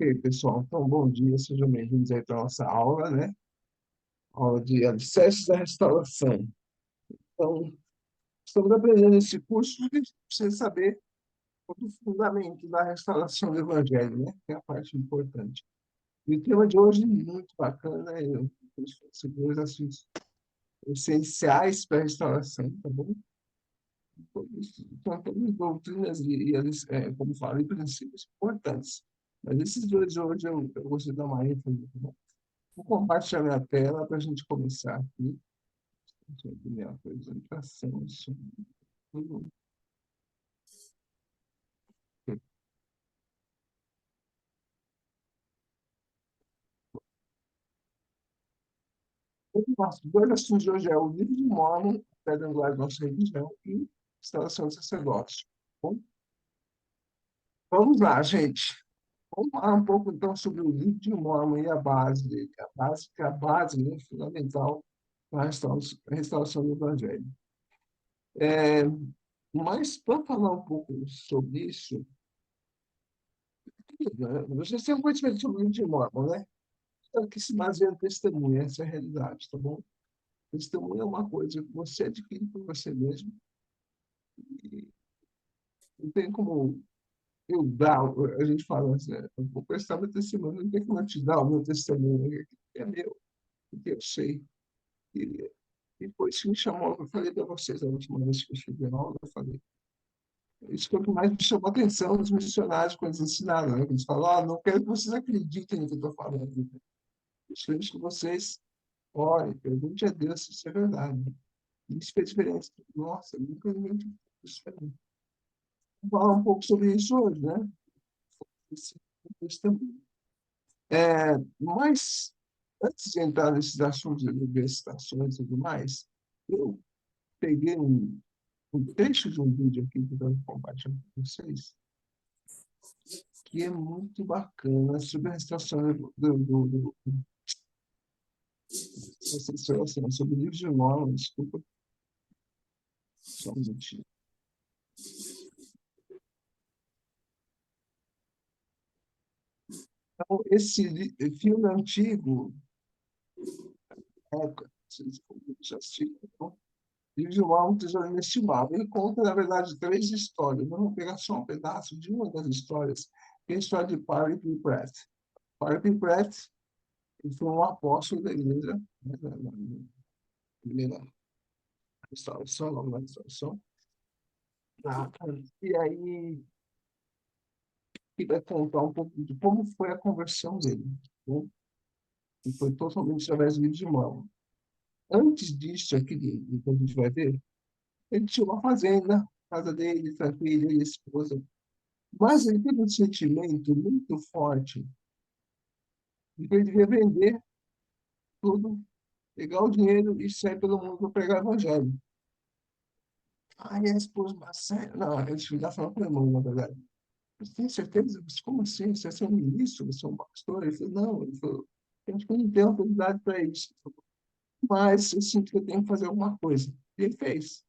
Ok, pessoal, então bom dia, sejam bem-vindos aí para a nossa aula, né? Aula de Alicerces da Restauração. Então, estamos aprendendo esse curso porque a gente precisa saber o fundamento da restauração do Evangelho, né? Que é a parte importante. E o tema de hoje é muito bacana, são dois assuntos essenciais para a restauração, tá bom? São todas doutrinas como falei, princípios importantes. Mas esses dois hoje eu gostaria de dar uma ênfase, tá bom? Vou compartilhar minha tela para a gente começar aqui. Deixa eu abrir minha apresentação. O nosso dois assuntos de hoje é o livro de Mórmon, pedra angular da nossa religião, e instalação do sacerdócio. Bom, vamos lá, gente. Vamos falar um pouco, então, sobre o livro de Mórmon e a base dele. A base, né, fundamental para a restauração do Evangelho. Mas, para falar um pouco sobre isso, vocês têm um conhecimento sobre o livro de Mórmon, né? É que se baseia no testemunho, essa é a realidade, tá bom? Testemunho é uma coisa que você adquire por você mesmo, e não tem como eu dar, a gente fala assim, eu vou prestar meu testemunho, não tem como eu te dar o meu testemunho, né? É meu, porque eu sei. E depois que me chamou, eu falei para vocês, a última vez que eu estive na aula, eu falei, isso foi o que mais me chamou a atenção dos missionários quando eles ensinaram, né? Eles falam, não quero que vocês acreditem no que eu estou falando, eu quero que vocês orem, pergunte a Deus se isso é verdade. Isso fez diferença. Nossa, nunca ninguém tinha feito isso para mim. Vou falar um pouco sobre isso hoje, né? Esse contexto também. Mas, antes de entrar nesses assuntos de libertações e tudo mais, eu peguei um trecho de um vídeo aqui que eu quero compartilhar com vocês, que é muito bacana sobre a restauração sobre o livro de Mórmon, desculpa, só um minutinho. Então, esse filme antigo, já assistiram, livro de Mórmon, Tesouro Inestimável. Ele conta, na verdade, três histórias. Vamos pegar só um pedaço de uma das histórias, que é a história de Parley P. Pratt. Parley P. Pratt, ele foi um apóstolo da igreja, né, na primeira restauração, logo na restauração. E aí, ele vai contar um pouco de como foi a conversão dele, né? E foi totalmente através do livro de Mórmon. Antes disso, aqui, que a gente vai ver, ele tinha uma fazenda, casa dele, família e esposa. Mas ele teve um sentimento muito forte de que ele devia vender tudo, pegar o dinheiro e sair pelo mundo para pregar o evangelho. Aí a esposa, Marcelo, não, ele já falou para o irmão, na verdade. Você tem certeza? Mas como assim? Você é um ministro? Você é um pastor? Ele falou, não. Ele falou, a gente não tem autoridade para isso. Mas eu sinto que eu tenho que fazer alguma coisa. E ele fez.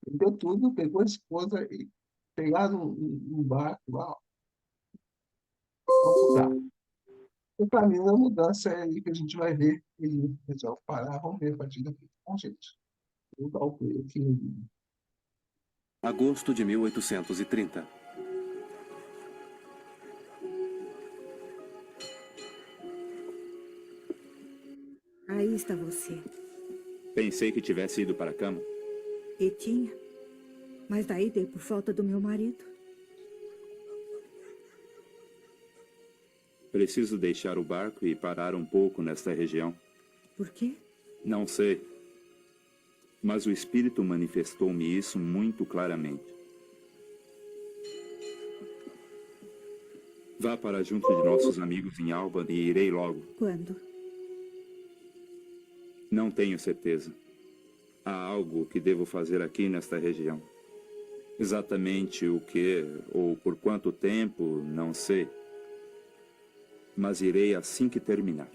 Ele deu tudo, pegou a esposa e pegaram um barco lá. Vamos mudar. O caminho da mudança é aí que a gente vai ver. Ele resolve parar, vamos ver a partir daqui. Bom, gente, eu calculei aqui. Agosto de 1830. Aí está você. Pensei que tivesse ido para a cama. E tinha. Mas daí dei por falta do meu marido. Preciso deixar o barco e parar um pouco nesta região. Por quê? Não sei. Mas o Espírito manifestou-me isso muito claramente. Vá para junto de nossos amigos em Alba e irei logo. Quando? Não tenho certeza. Há algo que devo fazer aqui nesta região. Exatamente o que, ou por quanto tempo, não sei. Mas irei assim que terminar.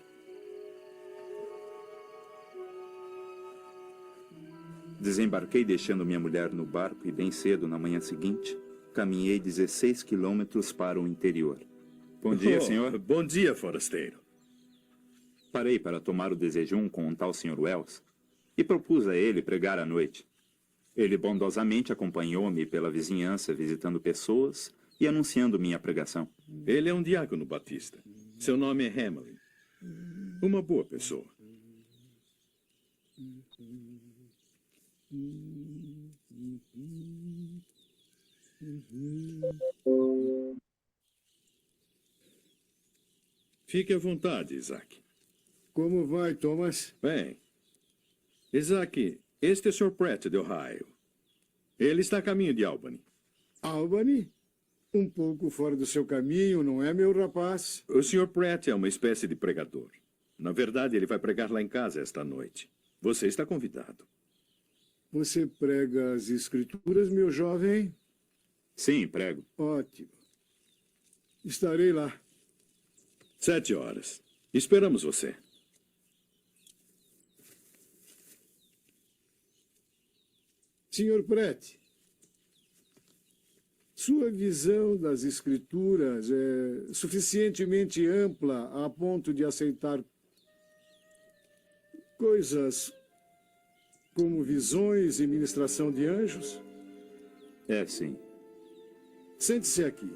Desembarquei deixando minha mulher no barco e bem cedo na manhã seguinte, caminhei 16 quilômetros para o interior. Bom dia, senhor. Bom dia, forasteiro. Parei para tomar o desejum com um tal Sr. Wells e propus a ele pregar à noite. Ele bondosamente acompanhou-me pela vizinhança, visitando pessoas e anunciando minha pregação. Ele é um diácono batista. Seu nome é Hamlin. Uma boa pessoa. Fique à vontade, Isaac. Como vai, Thomas? Bem, Isaac, este é o Sr. Pratt de Ohio. Ele está a caminho de Albany. Albany? Um pouco fora do seu caminho, não é, meu rapaz? O Sr. Pratt é uma espécie de pregador. Na verdade, ele vai pregar lá em casa esta noite. Você está convidado. Você prega as escrituras, meu jovem? Sim, prego. Ótimo. Estarei lá. 7 horas. Esperamos você. Senhor Pratt, sua visão das escrituras é suficientemente ampla a ponto de aceitar coisas como visões e ministração de anjos? É, sim. Sente-se aqui.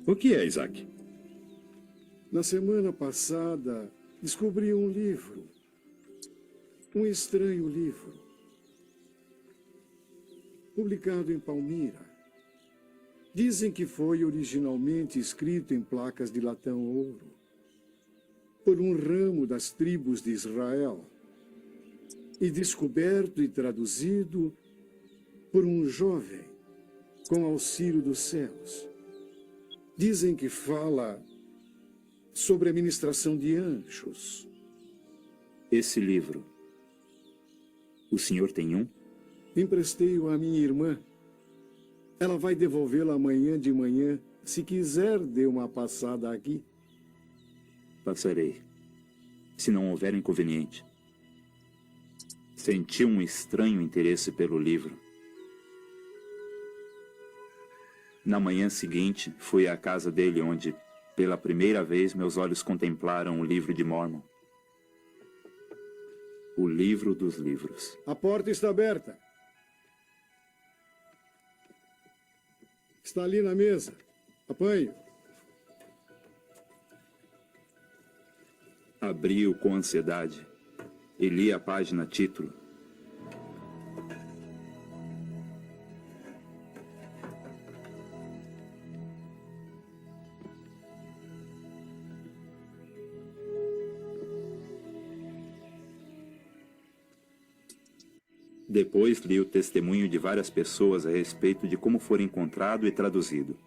O que é, Isaac? Na semana passada, descobri um livro. Um estranho livro. Publicado em Palmira. Dizem que foi originalmente escrito em placas de latão ouro. Por um ramo das tribos de Israel. E descoberto e traduzido por um jovem com auxílio dos céus. Dizem que fala sobre a ministração de anjos. Esse livro, o senhor tem um? Emprestei-o à minha irmã. Ela vai devolvê-lo amanhã de manhã. Se quiser, dê uma passada aqui. Passarei, se não houver inconveniente. Senti um estranho interesse pelo livro. Na manhã seguinte, fui à casa dele onde, pela primeira vez, meus olhos contemplaram o livro de Mormon. O livro dos livros. A porta está aberta. Está ali na mesa. Apanhe. Abri-o com ansiedade e li a página título. Depois li o testemunho de várias pessoas a respeito de como foi encontrado e traduzido.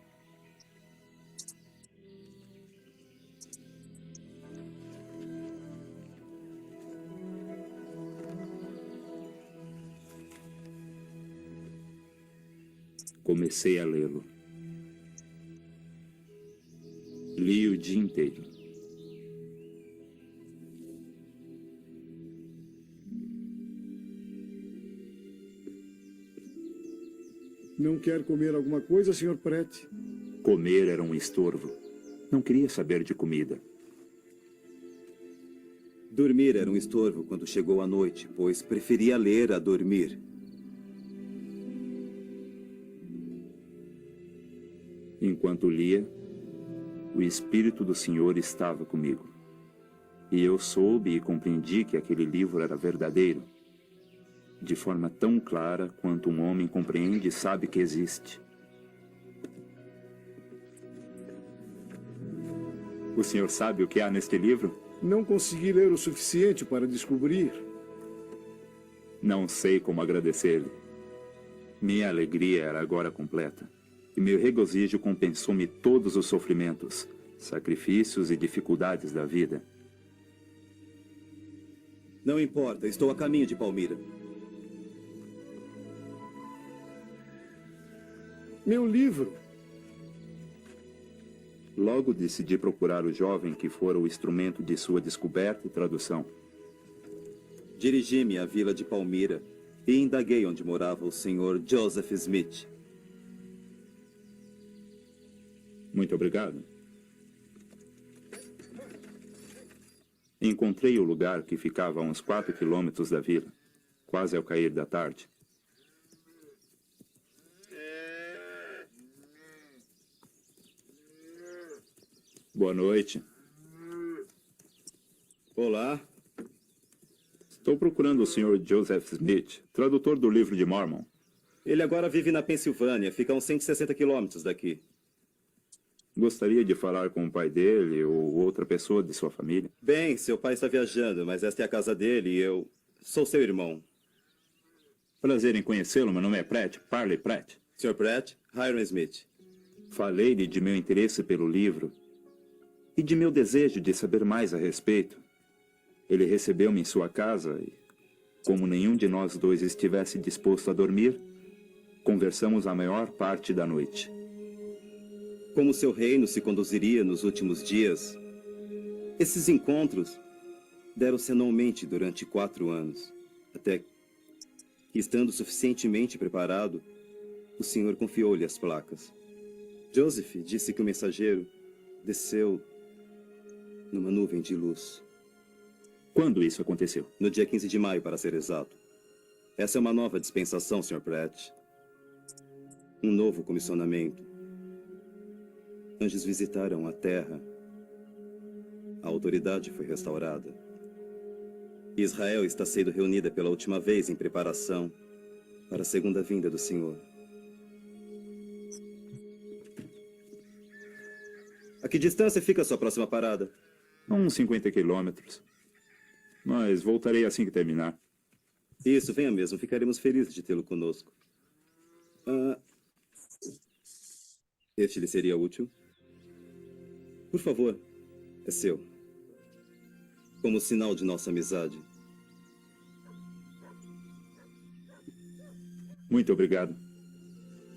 Comecei a lê-lo. Li o dia inteiro. Não quer comer alguma coisa, Sr. Pratt? Comer era um estorvo. Não queria saber de comida. Dormir era um estorvo quando chegou a noite, pois preferia ler a dormir. Enquanto lia, o Espírito do Senhor estava comigo. E eu soube e compreendi que aquele livro era verdadeiro, de forma tão clara quanto um homem compreende e sabe que existe. O senhor sabe o que há neste livro? Não consegui ler o suficiente para descobrir. Não sei como agradecer-lhe. Minha alegria era agora completa, e meu regozijo compensou-me todos os sofrimentos, sacrifícios e dificuldades da vida. Não importa, estou a caminho de Palmira. Meu livro. Logo decidi procurar o jovem que fora o instrumento de sua descoberta e tradução. Dirigi-me à vila de Palmira e indaguei onde morava o Sr. Joseph Smith. Muito obrigado. Encontrei o lugar que ficava a uns 4 quilômetros da vila, quase ao cair da tarde. Boa noite. Olá. Estou procurando o Sr. Joseph Smith, tradutor do livro de Mormon. Ele agora vive na Pensilvânia, fica a uns 160 quilômetros daqui. Gostaria de falar com o pai dele ou outra pessoa de sua família. Bem, seu pai está viajando, mas esta é a casa dele e eu sou seu irmão. Prazer em conhecê-lo, meu nome é Pratt, Parley Pratt. Sr. Pratt, Hiram Smith. Falei-lhe de meu interesse pelo livro e de meu desejo de saber mais a respeito. Ele recebeu-me em sua casa e, como nenhum de nós dois estivesse disposto a dormir, conversamos a maior parte da noite. Como seu reino se conduziria nos últimos dias, esses encontros deram-se anualmente durante 4 anos, até que, estando suficientemente preparado, o senhor confiou-lhe as placas. Joseph disse que o mensageiro desceu numa nuvem de luz. Quando isso aconteceu? No dia 15 de maio, para ser exato. Essa é uma nova dispensação, Sr. Pratt. Um novo comissionamento. Anjos visitaram a terra. A autoridade foi restaurada. Israel está sendo reunida pela última vez em preparação para a segunda vinda do Senhor. A que distância fica a sua próxima parada? Uns 50 quilômetros. Mas voltarei assim que terminar. Isso, venha mesmo. Ficaremos felizes de tê-lo conosco. Este lhe seria útil? Por favor, é seu. Como sinal de nossa amizade. Muito obrigado.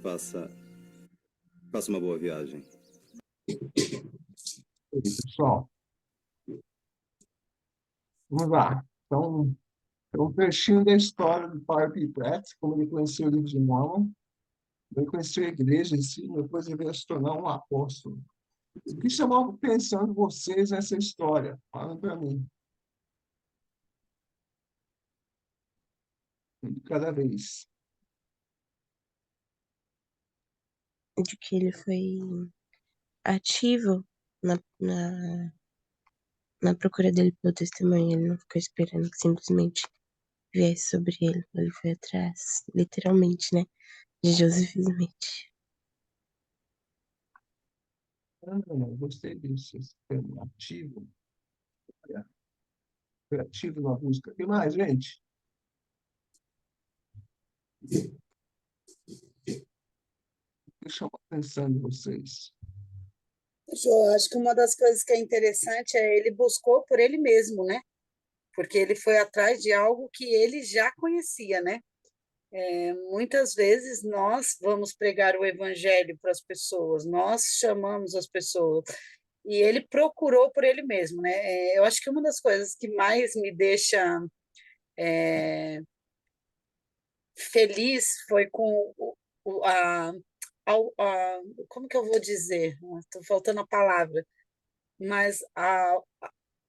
Faça uma boa viagem. Pessoal, vamos lá. Então, é um trechinho da história do Parley Pratt, como ele conheceu o livro de Mormon, ele conheceu a igreja em si, depois ele veio se tornar um apóstolo. O que chamou a atenção de vocês nessa história? Falem para mim. Um de cada vez. De que ele foi ativo na procura dele pelo testemunho. Ele não ficou esperando que simplesmente viesse sobre ele. Ele foi atrás, literalmente, né? De Joseph Smith. Gostei disso, esse termo ativo. Foi ativo na busca. O que mais, gente? O que chamou a atenção de vocês? Eu acho que uma das coisas que é interessante é ele buscou por ele mesmo, né? Porque ele foi atrás de algo que ele já conhecia, né? Muitas vezes nós vamos pregar o evangelho para as pessoas, nós chamamos as pessoas, e ele procurou por ele mesmo, né? Eu acho que uma das coisas que mais me deixa feliz foi com como que eu vou dizer? Estou faltando a palavra, mas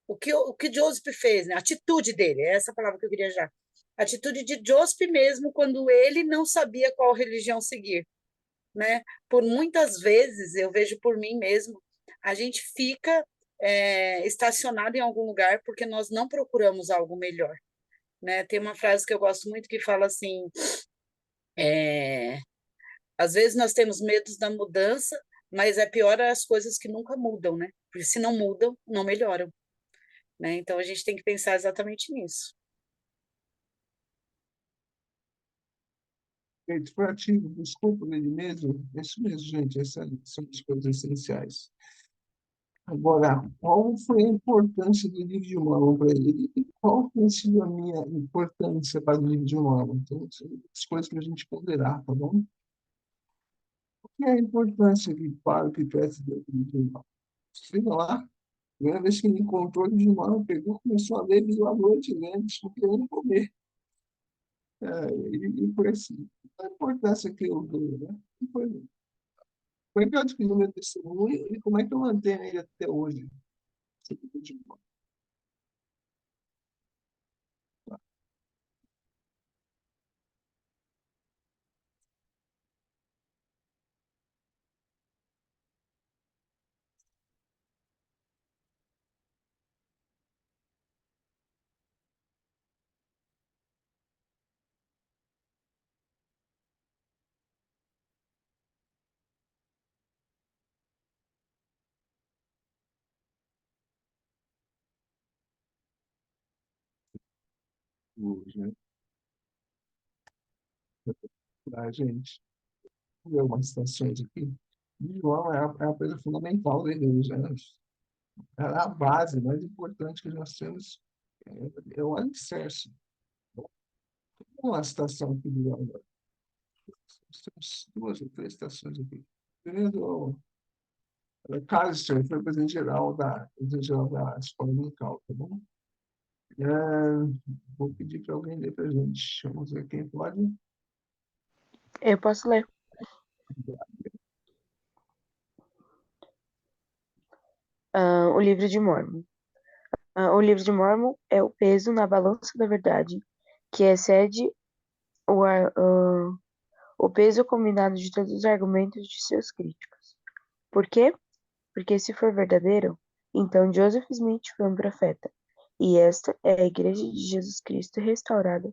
o que Joseph fez, né? A atitude dele, é essa palavra que eu queria já. A atitude de Joseph mesmo, quando ele não sabia qual religião seguir, né? Por muitas vezes, eu vejo por mim mesmo, a gente fica estacionado em algum lugar porque nós não procuramos algo melhor, né? Tem uma frase que eu gosto muito que fala assim, às vezes nós temos medos da mudança, mas é pior as coisas que nunca mudam, né? Porque se não mudam, não melhoram, né? Então a gente tem que pensar exatamente nisso. Ele foi ativo, buscou por ele mesmo. É isso mesmo, gente. Essas são as coisas essenciais. Agora, qual foi a importância do livro de Mormon para ele? E qual tem sido a minha importância para o livro de Mormon? Então, são as coisas para a gente ponderar, tá bom? O que é a importância de para o que presta do livro de Mormon? Escreva lá primeira vez que ele encontrou ele de mano, pegou, começou a ler, virou a noite lendo, não querendo comer. E foi assim. A importância que eu dou, né? E foi que eu adquiri meu testemunho e como é que eu mantenho ele até hoje. Hoje, né? Pra gente ver algumas situações aqui. E João é a coisa fundamental da igreja, né? É a base mais importante que nós temos, é o alicerce. Uma citação aqui de João. Temos duas ou três citações aqui. Primeiro, Callister foi presidente geral da escola local, tá bom? É, vou pedir para alguém ler para a gente. Vamos ver quem pode. Eu posso ler. O livro de Mórmon. O livro de Mórmon é o peso na balança da verdade, que excede o peso combinado de todos os argumentos de seus críticos. Por quê? Porque se for verdadeiro, então Joseph Smith foi um profeta, e esta é a Igreja de Jesus Cristo restaurada,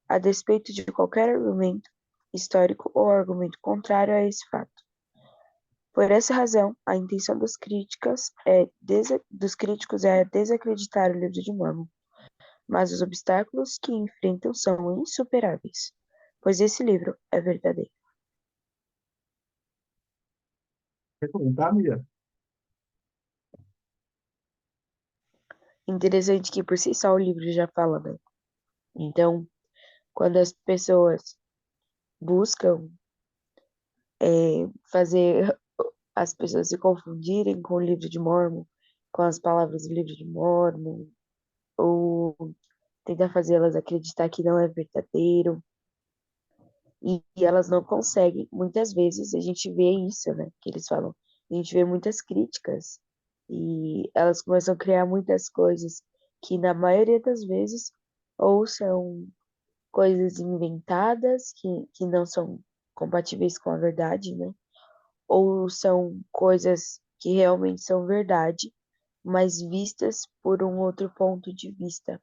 a despeito de qualquer argumento histórico ou argumento contrário a esse fato. Por essa razão, a intenção dos críticos é desacreditar o livro de Mórmon, mas os obstáculos que enfrentam são insuperáveis, pois esse livro é verdadeiro. Quer comentar, Mia? Interessante que por si só o livro já fala, né? Então, quando as pessoas buscam fazer as pessoas se confundirem com o livro de Mórmon, com as palavras do livro de Mórmon, ou tentar fazê-las acreditar que não é verdadeiro, e elas não conseguem. Muitas vezes a gente vê isso, né? Que eles falam, a gente vê muitas críticas, e elas começam a criar muitas coisas que, na maioria das vezes, ou são coisas inventadas que não são compatíveis com a verdade, né? Ou são coisas que realmente são verdade, mas vistas por um outro ponto de vista.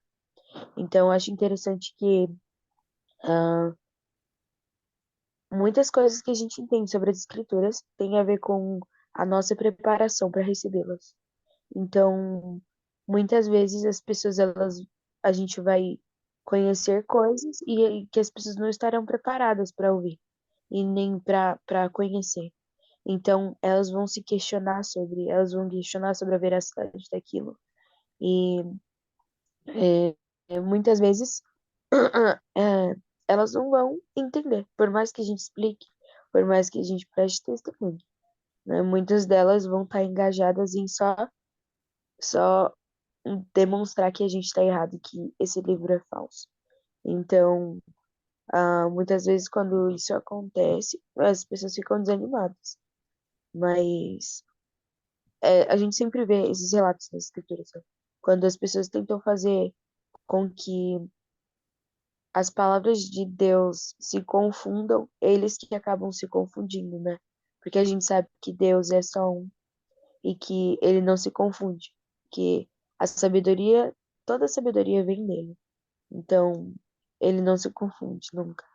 Então, eu acho interessante que muitas coisas que a gente entende sobre as escrituras têm a ver com a nossa preparação para recebê-las. Então, muitas vezes as pessoas, a gente vai conhecer coisas e que as pessoas não estarão preparadas para ouvir e nem para conhecer. Então, elas vão questionar sobre a veracidade daquilo. E muitas vezes é, elas não vão entender, por mais que a gente explique, por mais que a gente preste testemunho, né? Muitas delas vão estar engajadas em só demonstrar que a gente está errado, que esse livro é falso. Então, muitas vezes quando isso acontece, as pessoas ficam desanimadas. Mas a gente sempre vê esses relatos nas escrituras, né? Quando as pessoas tentam fazer com que as palavras de Deus se confundam, eles que acabam se confundindo, né? Porque a gente sabe que Deus é só um e que ele não se confunde, que a sabedoria, toda a sabedoria vem dele. Então, ele não se confunde nunca.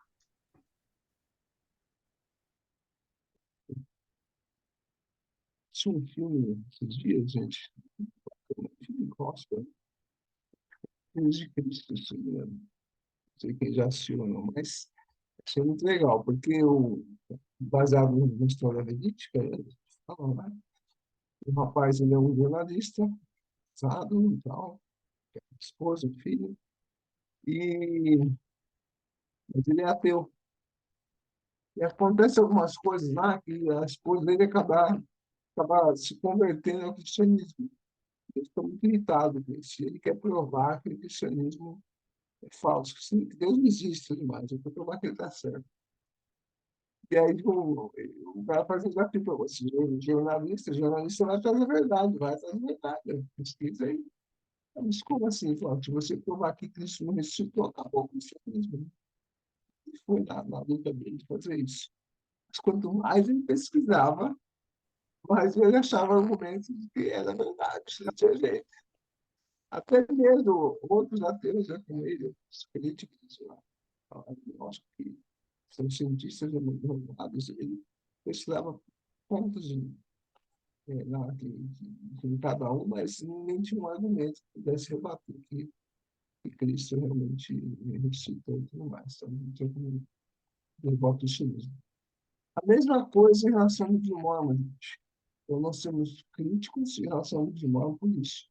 Tinha um filme esses dias, gente. Um filme gospel. Filmes de Cristo, assim, né? Não sei quem já assistiu ou não, mas achei muito legal, porque baseado na história verídica, eles falam, né? O rapaz, ele é um jornalista, casado e tal, esposa, filho, e, mas ele é ateu. E acontece algumas coisas lá que a esposa dele acaba se convertendo ao cristianismo. Ele fica muito irritado com isso. Ele quer provar que o cristianismo é falso, que Deus não existe, tudo mais. Ele quer provar que ele está certo. E aí o cara faz um desafio para você, jornalista vai atrás da verdade, vai atrás da verdade. Pesquisa aí. Mas como assim? Se você provar que Cristo não ressuscitou, acabou o cristianismo. Né? E foi na luta dele de fazer isso. Mas quanto mais ele pesquisava, mais ele achava argumentos de que era verdade, não tinha jeito. Até mesmo outros ateus já com ele, os críticos, eu acho que são cientistas renomados, ele pesquisava pontos de cada um, mas ninguém tinha um argumento que pudesse rebater que Cristo realmente ressuscitou e tudo mais. Então, não tinha como derrubar o cristianismo. A mesma coisa em relação ao livro de Mormon, gente. Então, nós somos críticos em relação ao livro de Mormon por isso.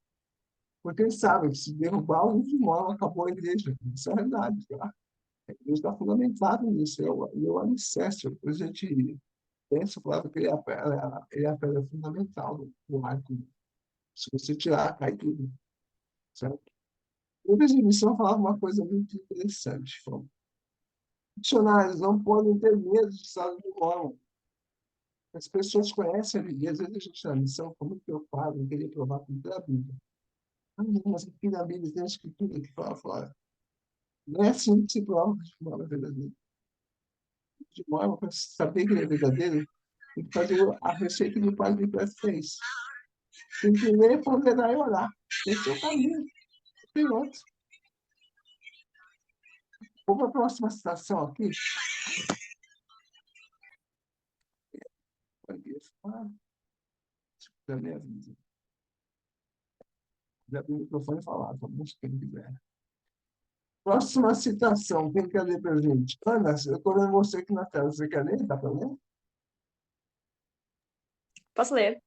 Porque eles sabem que se derrubar o livro de Mormon, acabou a igreja. Isso é a realidade. Tá? A igreja está fundamentada nisso. É o alicerce. Depois a gente pensa, claro, que ele é a pedra fundamental do arco. Se você tirar, cai tudo. Certo? O livro de missão falava uma coisa muito interessante. Falou, missionários não podem ter medo de estado de Mormon. As pessoas conhecem a Bíblia, às vezes a gente na missão fica muito preocupado em querer provar com toda a Bíblia. Mas aqui na Bíblia tem a escritura que fala fora. Não é assim que se prova que o Mormon é verdadeiro. De Mormon, para saber que ele é verdadeiro, tem que fazer a receita que o Pai de Cristo fez. Tem que primeiro ponderar e orar. Esse é o caminho. Não tem outro. Vou para a próxima citação aqui. Da minha vida. Já abrir o microfone e falar, tá bom? Se quem quiser. Próxima citação, quem quer ler para a gente? Ana, eu estou vendo você aqui na tela. Você quer ler? Dá para ler? Posso ler?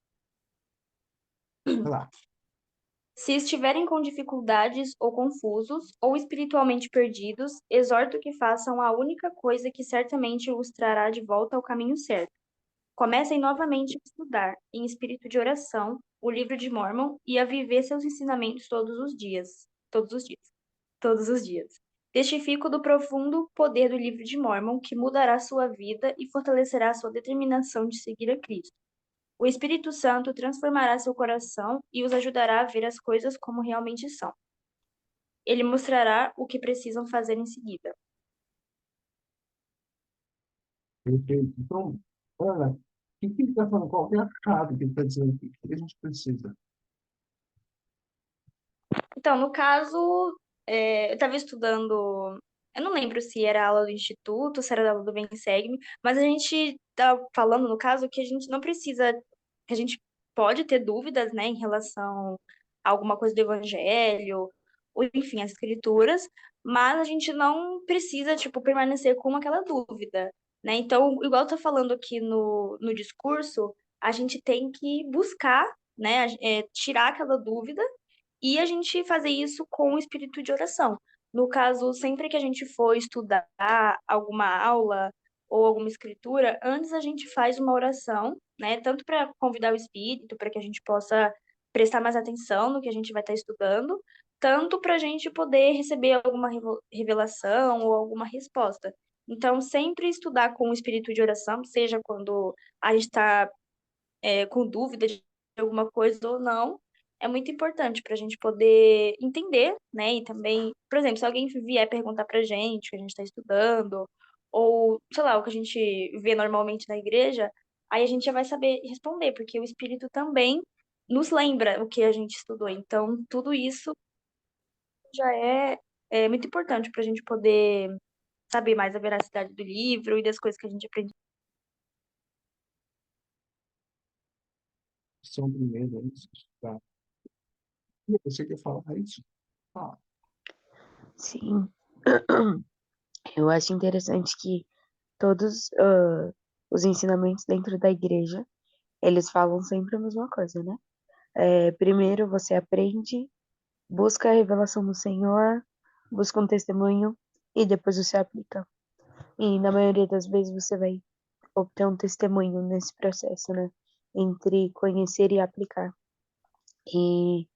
Vai lá. Se estiverem com dificuldades ou confusos, ou espiritualmente perdidos, exorto que façam a única coisa que certamente os trará de volta ao caminho certo. Comecem novamente a estudar, em espírito de oração, o livro de Mormon e a viver seus ensinamentos todos os dias. Todos os dias. Todos os dias. Testifico do profundo poder do livro de Mormon que mudará sua vida e fortalecerá sua determinação de seguir a Cristo. O Espírito Santo transformará seu coração e os ajudará a ver as coisas como realmente são. Ele mostrará o que precisam fazer em seguida. Perfeito. Então, Ana, o que ele está falando? Qual é a chave que ele está dizendo aqui? O que a gente precisa? Então, no caso, eu estava estudando, eu não lembro se era aula do Instituto, se era aula do Bem Segue, mas a gente está falando, no caso, que a gente não precisa, que a gente pode ter dúvidas, né, em relação a alguma coisa do Evangelho, ou enfim, as Escrituras, mas a gente não precisa, tipo, permanecer com aquela dúvida, né? Então, igual tá falando aqui no discurso, a gente tem que buscar, né, tirar aquela dúvida e a gente fazer isso com o espírito de oração. No caso, sempre que a gente for estudar alguma aula ou alguma escritura, antes a gente faz uma oração, né? Tanto para convidar o espírito, para que a gente possa prestar mais atenção no que a gente vai estar estudando, tanto para a gente poder receber alguma revelação ou alguma resposta. Então, sempre estudar com o espírito de oração, seja quando a gente está com dúvida de alguma coisa ou não, é muito importante para a gente poder entender, né? E também, por exemplo, se alguém vier perguntar para a gente o que a gente está estudando, ou, sei lá, o que a gente vê normalmente na igreja, aí a gente já vai saber responder, porque o Espírito também nos lembra o que a gente estudou. Então, tudo isso já é muito importante para a gente poder saber mais a veracidade do livro e das coisas que a gente aprende. São primeiro, antes de estudar. E você quer falar isso? Ah, Sim. Eu acho interessante que todos os ensinamentos dentro da igreja, eles falam sempre a mesma coisa, né? Primeiro você aprende, busca a revelação do Senhor, busca um testemunho e depois você aplica. E na maioria das vezes você vai obter um testemunho nesse processo, né? Entre conhecer e aplicar. E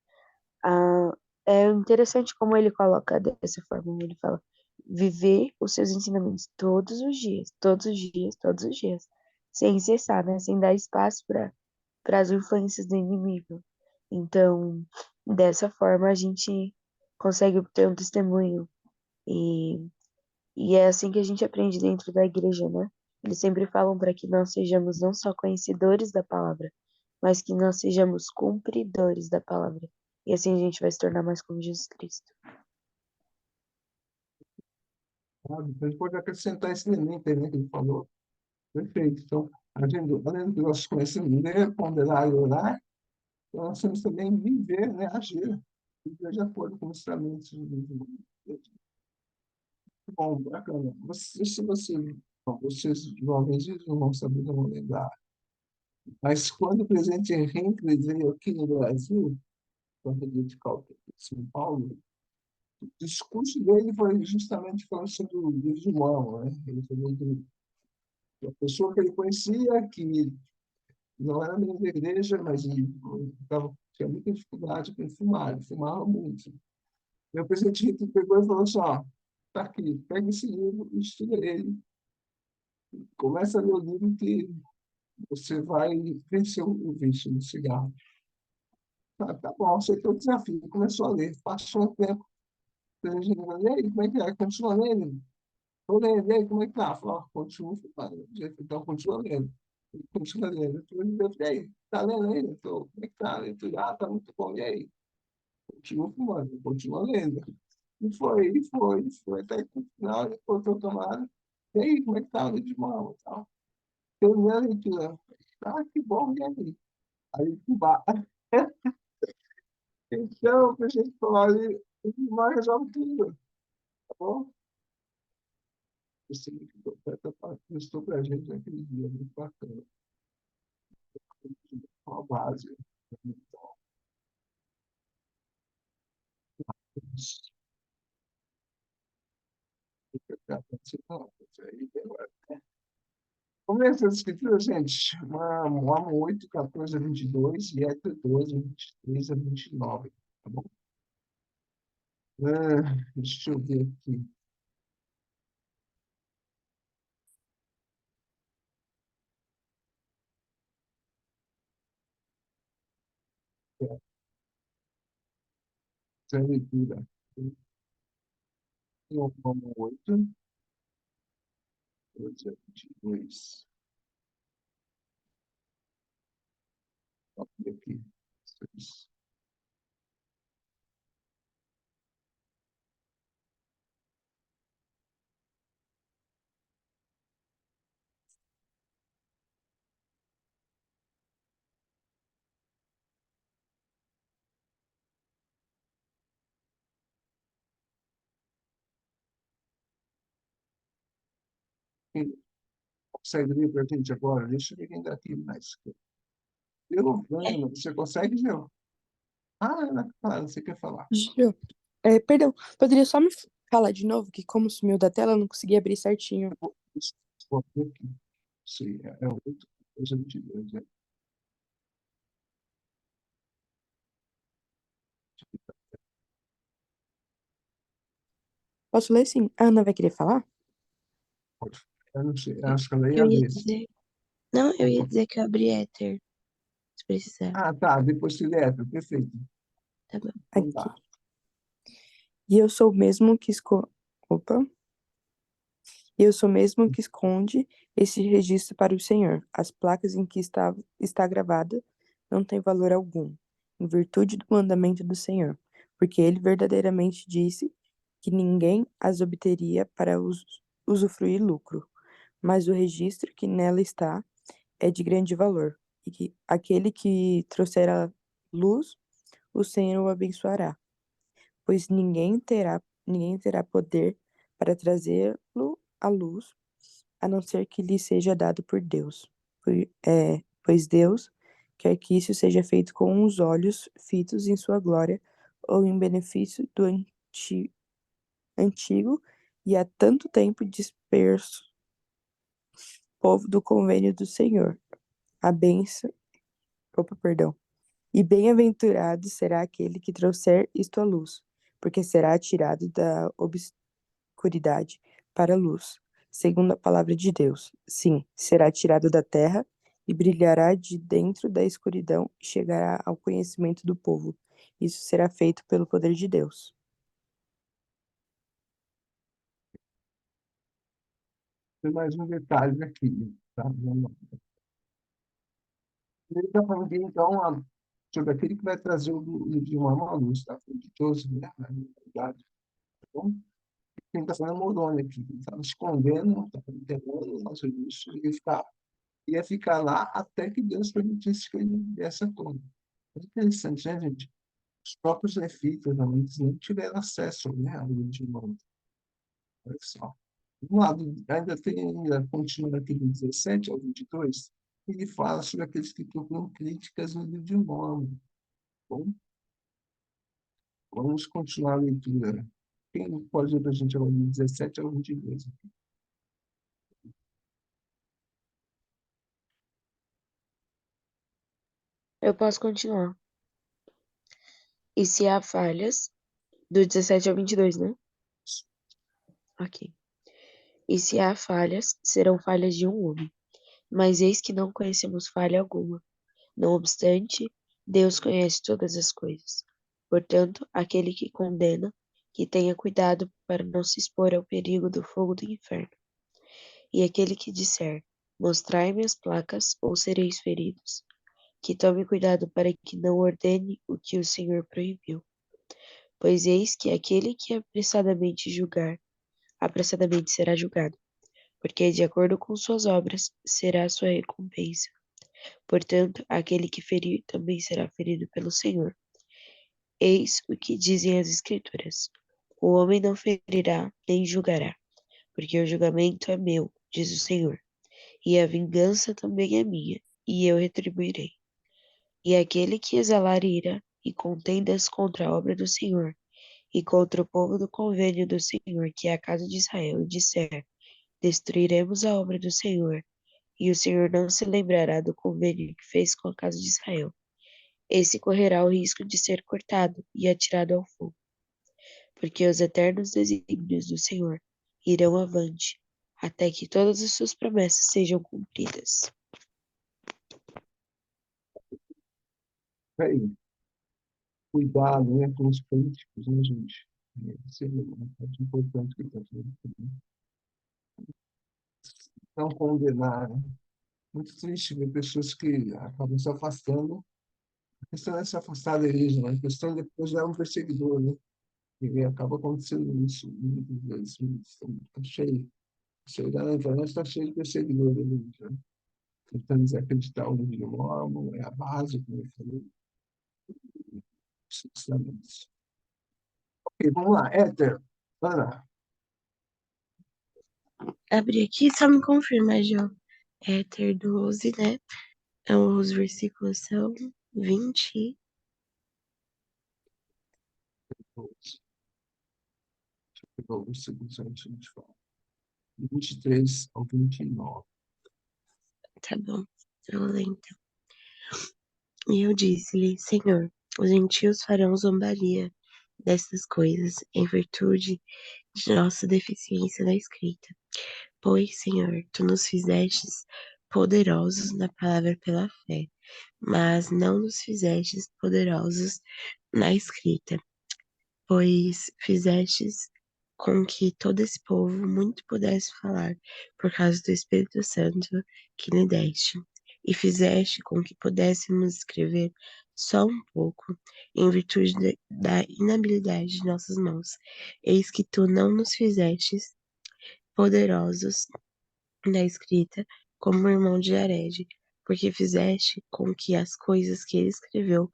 Ah, é interessante como ele coloca dessa forma, ele fala, viver os seus ensinamentos todos os dias, todos os dias, todos os dias, sem cessar, né? Sem dar espaço para as influências do inimigo. Então, dessa forma, a gente consegue obter um testemunho. E, e é assim que a gente aprende dentro da igreja, né? Eles sempre falam para que nós sejamos não só conhecedores da palavra, mas que nós sejamos cumpridores da palavra. E assim a gente vai se tornar mais como Jesus Cristo. Sabe? A gente pode acrescentar esse elemento aí, né, que ele falou. Perfeito. Então, além de nós conhecermos ler, ponderar e orar, nós temos também viver, né, agir. Viver de acordo com os ensinamentos de Deus. Bom, bacana. Bom, vocês jovens não vão saber, não vão lembrar. Mas quando o presidente Henrique veio aqui no Brasil, quando ele de São Paulo, o discurso dele foi justamente falando sobre o livro de Mormon, né? Ele falou de uma pessoa que ele conhecia, que não era membro da igreja, mas ele tinha muita dificuldade com fumar, ele fumava muito. E o presidente Henrique pegou e falou assim, ó, tá aqui, pega esse livro e estuda ele. Começa a ler o livro que você vai vencer o vício do cigarro. Tá bom, aceitou o desafio, começou a ler. Passou um tempo, e aí, como é que é? Continua lendo? Estou lendo, e aí, como é que tá? Falou, continua fumando. Então, continua lendo. Ele continua lendo. E aí, tá lendo ainda? Como é que tá? Tá muito bom, e aí? Continua fumando, continua lendo. E foi, até que no final ele botou tomada. E aí, como é que tá o livro de mão e tal? Terminei a leitura. Ah, que bom, e aí? Aí, Cuba. Então, a gente falar ali, o Neymar resolve tudo, tá bom? Esse mostrou pra gente naquele dia, muito bacana. Uma base. Começa as escrituras, gente. Amo 8, 14 a 22 e Éter 12, 23 a 29. Tá bom? Deixa eu ver aqui. Essa é a leitura. Eu amo 8, 12 a 22. Aqui. Quem consegue ler para a gente agora? Deixa eu ver quem está aqui mais. Giovana, você consegue, Gil? Ah, Ana Clara, você quer falar? Ju, perdão, poderia só me falar de novo que como sumiu da tela, eu não consegui abrir certinho. Vou ver aqui. Sim, é 8, 22, né? Posso ler sim? A Ana vai querer falar? Pode. Eu não sei, acho que ela ia Eu ia ler. dizer. Não, eu ia dizer que eu abri Ether, se precisar. Ah, tá, depois se letra, perfeito. Tá bom. Então Aqui. tá. E eu sou o mesmo que Opa. E eu sou mesmo que esconde esse registro para o Senhor. As placas em que está gravada não têm valor algum, em virtude do mandamento do Senhor, porque ele verdadeiramente disse que ninguém as obteria para usufruir lucro, mas o registro que nela está é de grande valor, e que aquele que trouxer a luz, o Senhor o abençoará, pois ninguém terá poder para trazê-lo à luz, a não ser que lhe seja dado por Deus. Pois Deus quer que isso seja feito com os olhos fitos em sua glória, ou em benefício do antigo e há tanto tempo disperso povo do convênio do Senhor. A benção, opa, perdão. E bem-aventurado será aquele que trouxer isto à luz, porque será tirado da obscuridade para a luz, segundo a palavra de Deus. Sim, será tirado da terra e brilhará de dentro da escuridão e chegará ao conhecimento do povo. Isso será feito pelo poder de Deus. Tem mais um detalhe aqui, tá? Ele está falando, então, sobre aquele que vai trazer o idioma à luz, tá? De Joseph, né? Na realidade. Então, quem está falando é Moroni aqui. Ele estava escondendo, estava enterrando o nosso justo, ia ficar lá até que Deus permitisse que ele viesse à tona. É interessante, né, gente? Os próprios nefitas antes não tiveram acesso, né, ao idioma. Olha só. Um lado, ainda tem, ainda continua aqui do 17 ao 22, ele fala sobre aqueles que procuram críticas no livro de Mormon. Bom, vamos continuar a leitura. Quem pode ler para a gente agora do 17 ao 22? Eu posso continuar. E se há falhas, do 17 ao 22, né? Ok. E se há falhas, serão falhas de um homem. Mas eis que não conhecemos falha alguma. Não obstante, Deus conhece todas as coisas. Portanto, aquele que condena, que tenha cuidado para não se expor ao perigo do fogo do inferno. E aquele que disser, mostrai-me as placas, ou sereis feridos, que tome cuidado para que não ordene o que o Senhor proibiu. Pois eis que aquele que apressadamente julgar, apressadamente será julgado, porque de acordo com suas obras será a sua recompensa. Portanto, aquele que ferir também será ferido pelo Senhor. Eis o que dizem as Escrituras: o homem não ferirá nem julgará, porque o julgamento é meu, diz o Senhor, e a vingança também é minha, e eu retribuirei. E aquele que exalar ira e contendas contra a obra do Senhor, e contra o povo do convênio do Senhor, que é a casa de Israel, e disser: destruiremos a obra do Senhor, e o Senhor não se lembrará do convênio que fez com a casa de Israel. Esse correrá o risco de ser cortado e atirado ao fogo, porque os eternos desígnios do Senhor irão avante, até que todas as suas promessas sejam cumpridas. Aí, cuidado, né, com os políticos, né, gente? Isso é uma parte importante que ele está falando também. Não condenar, né? Muito triste ver pessoas que acabam se afastando. A questão não é se afastar da igreja, mas a questão depois é um perseguidor, né? E acaba acontecendo isso muitas vezes. Está cheio. Cheio da internet, está cheio de perseguidores, né? Tentando desacreditar o livro de Mormon, é a base, como eu falei. Ensinamentos. Ok, vamos lá. Éter, Ana, Abri aqui, só me confirma, Jô. Éter 12, né? Os versículos são 20. os segundos antes a gente fala. 23 ao 29. Tá bom, eu vou ler então. E eu disse-lhe, Senhor, os gentios farão zombaria dessas coisas, em virtude de nossa deficiência na escrita. Pois, Senhor, tu nos fizestes poderosos na palavra pela fé, mas não nos fizestes poderosos na escrita, pois fizestes com que todo esse povo muito pudesse falar por causa do Espírito Santo que lhe deste, e fizeste com que pudéssemos escrever só um pouco, em virtude da inabilidade de nossas mãos. Eis que tu não nos fizestes poderosos na escrita, como o irmão de Jared, porque fizeste com que as coisas que ele escreveu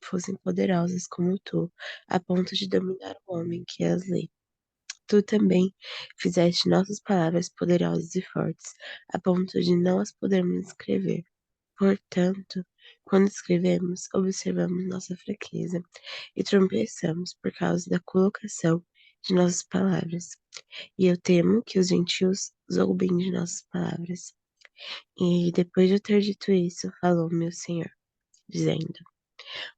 fossem poderosas como tu, a ponto de dominar o homem que as lê. Tu também fizeste nossas palavras poderosas e fortes, a ponto de não as podermos escrever. Portanto, quando escrevemos, observamos nossa fraqueza e tropeçamos por causa da colocação de nossas palavras. E eu temo que os gentios zombem de nossas palavras. E depois de eu ter dito isso, falou meu Senhor, dizendo: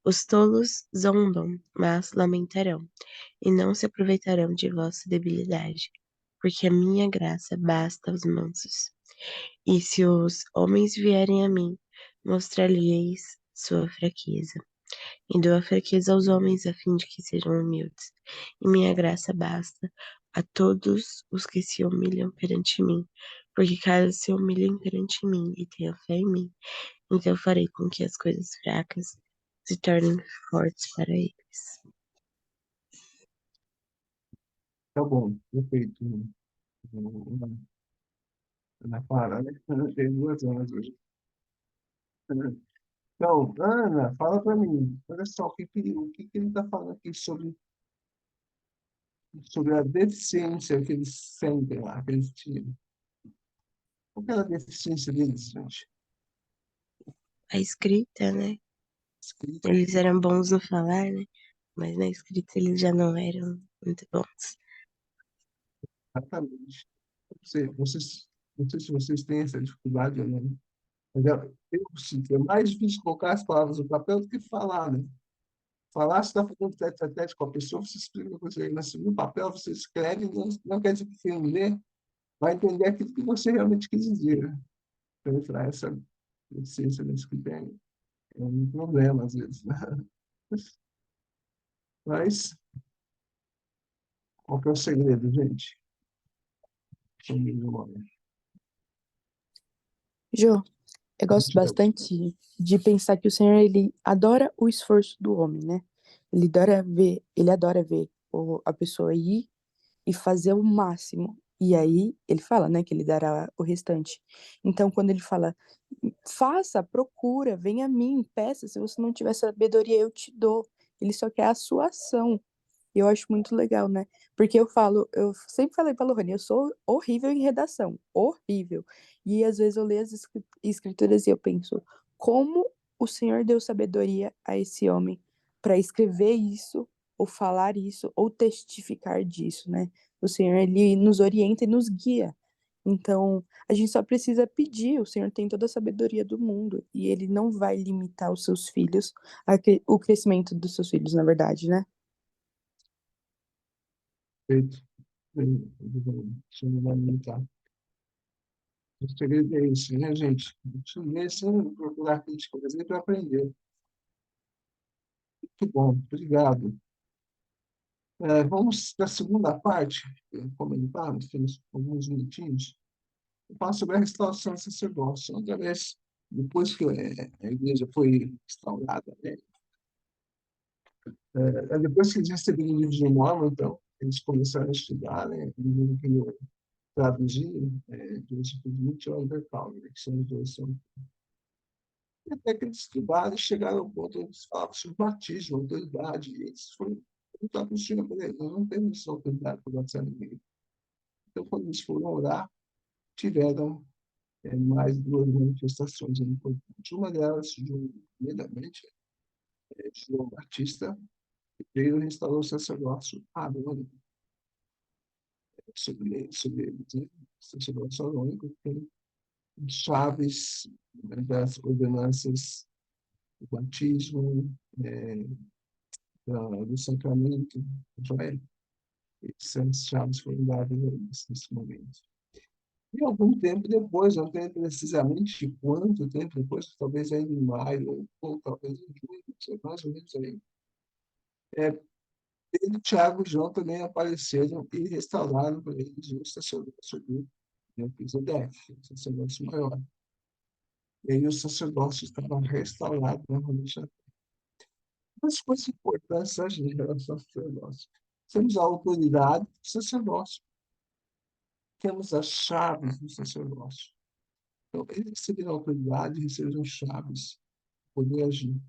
Os tolos zombam, mas lamentarão, e não se aproveitarão de vossa debilidade, porque a minha graça basta aos mansos. E se os homens vierem a mim, mostrar-lhes sua fraqueza. E dou a fraqueza aos homens a fim de que sejam humildes. E minha graça basta a todos os que se humilham perante mim. Porque caso se humilhem perante mim e tenham fé em mim, então farei com que as coisas fracas se tornem fortes para eles. Tá bom, perfeito. Ana Clara, né? Tem 2 anos hoje. Então, Ana, fala para mim, olha só, o que ele está falando aqui sobre a deficiência que eles sentem lá, que eles tinham. Qual que era a deficiência deles, gente? A escrita, né? Escrita, Eles eram bons no falar, né? Mas na escrita eles já não eram muito bons. exatamente. Não sei se vocês têm essa dificuldade ou não. Mas eu sinto, é mais difícil colocar as palavras no papel do que falar, né? Falar, você está fazendo tete a tete com a pessoa, você explica coisa aí, mas no papel você escreve, não quer dizer que quem lê vai entender aquilo que você realmente quis dizer. Então, essa deficiência da escrita é um problema, às vezes. Né? Mas, qual que é o segredo, gente? Sobre o nome. Jô, eu gosto bastante de pensar que o Senhor, ele adora o esforço do homem, né? Ele adora ver a pessoa ir e fazer o máximo. E aí, ele fala, né, que ele dará o restante. Então, quando ele fala, faça, procura, venha a mim, peça, se você não tiver sabedoria, eu te dou. Ele só quer a sua ação. E eu acho muito legal, né? Porque eu sempre falei pra Lohane, eu sou horrível em redação, horrível. E às vezes eu leio as escrituras e eu penso, como o Senhor deu sabedoria a esse homem para escrever isso, ou falar isso, ou testificar disso, né? O Senhor, ele nos orienta e nos guia. Então, a gente só precisa pedir, o Senhor tem toda a sabedoria do mundo, e ele não vai limitar os seus filhos, o crescimento dos seus filhos, na verdade, né? Feito. Deixa eu lamentar. O segredo é isso, né, gente? Deixa eu ver se eu procurar críticas para aprender. Muito bom, obrigado. Vamos para a segunda parte, comentar, temos alguns minutinhos. Eu falo sobre a restauração do sacerdócio. Outra vez, depois que a igreja foi restaurada, né? Depois que eles receberam o livro de Mormon, então, eles começaram a estudar, né? O livro que eu traduzi, Joseph Smith e Oliver Cowdery, que são os dois. E até que eles estudaram e chegaram ao ponto onde eles falavam sobre batismo, autoridade. E eles foram perguntar para o Senhor, nós não temos essa autoridade para batizar ninguém. Então, quando eles foram orar, tiveram mais 2 manifestações importantes. Uma delas, primeiramente, João Batista, que veio e restaurou o sacerdócio arônico sobre eles, né? O sacerdócio arônico tem chaves, né, das ordenanças do batismo, do sacramento, Israel. Essas chaves foram dadas a eles nesse momento. E algum tempo depois, não sei precisamente quanto tempo depois, talvez ainda em maio, ou talvez em junho, não sei, mais ou menos aí, Pedro, Tiago e João também apareceram e restauraram para eles o sacerdócio do Melquisedeque, o sacerdócio maior. E aí o sacerdócio estava restaurado novamente. Mas coisas importantes em relação ao sacerdócio. Temos a autoridade do sacerdócio. Temos as chaves do sacerdócio. Então, eles receberam autoridade, receberam chaves para poder agir.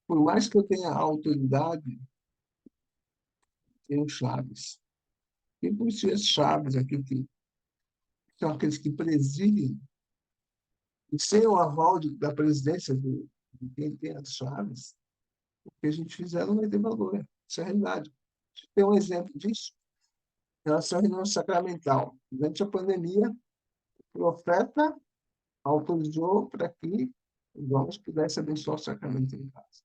Por mais que eu tenha autoridade, tenho chaves. E por isso as chaves aqui, que são aqueles que presidem, e sem o aval da presidência de quem tem as chaves, o que a gente fizer não vai ter valor. Isso é a realidade. Tem um exemplo disso em relação à reunião sacramental. Durante a pandemia, o profeta autorizou para que os homens pudessem abençoar o sacramento em casa.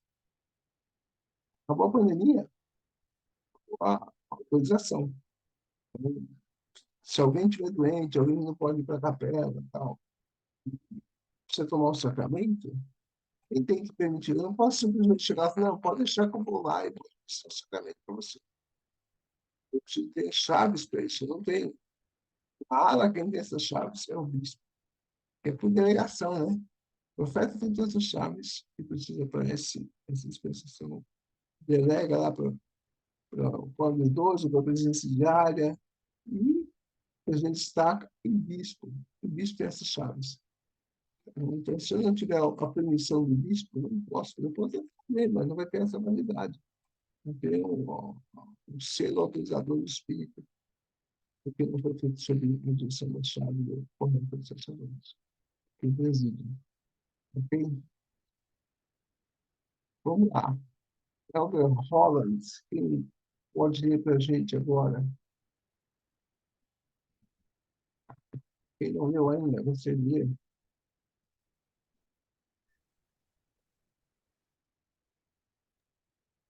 Acabou a pandemia, a autorização. Então, se alguém estiver doente, alguém não pode ir para a capela, tal, você tomar o sacramento, quem tem que permitir? Eu não posso simplesmente chegar e falar, não, pode deixar que eu vou lá e vou dar o sacramento para você. Eu preciso ter chaves para isso, eu não tenho. Lá quem tem essas chaves é o bispo. É por delegação, né? O profeta tem todas as chaves que precisa para essa dispensação. Delega lá para o quadro idoso, para a presidência diária, e a gente destaca em bispo. O bispo tem essas chaves. Então, se eu não tiver a permissão do bispo, eu não posso. Eu posso fazer, mas não vai ter essa validade. Não tem um selo autorizador do Espírito, porque não foi feito sob a direção da chave do correto dos sacerdotes, que preside. Ok? Vamos lá. Elder Holland, quem pode ler para a gente agora? Quem não leu ainda, você lê.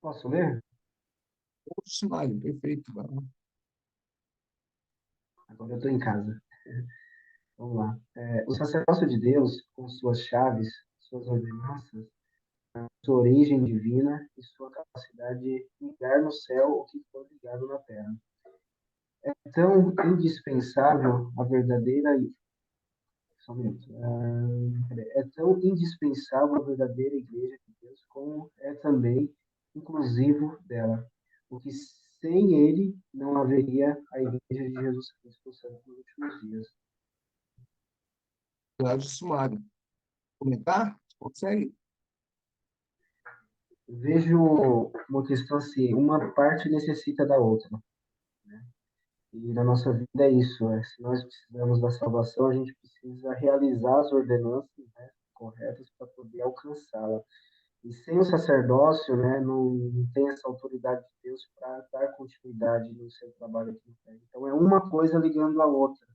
Posso ler? Outro cenário, perfeito. Vai lá. Agora eu estou em casa. Vamos lá. O sacerdócio de Deus, com suas chaves, suas ordenanças, sua origem divina e sua capacidade de ligar no céu o que for ligado na terra. É tão indispensável a verdadeira. Só um minuto. É tão indispensável a verdadeira Igreja de Deus como é também inclusivo dela. Porque sem ele não haveria a Igreja de Jesus Cristo Santo nos últimos dias. Claro, sumário. Comentar? Consegue? Vejo uma questão assim, uma parte necessita da outra, né? E na nossa vida é isso, se nós precisamos da salvação, a gente precisa realizar as ordenanças, né, corretas para poder alcançá-la. E sem o sacerdócio, né, não tem essa autoridade de Deus para dar continuidade no seu trabalho aqui no terra. Então é uma coisa ligando a outra.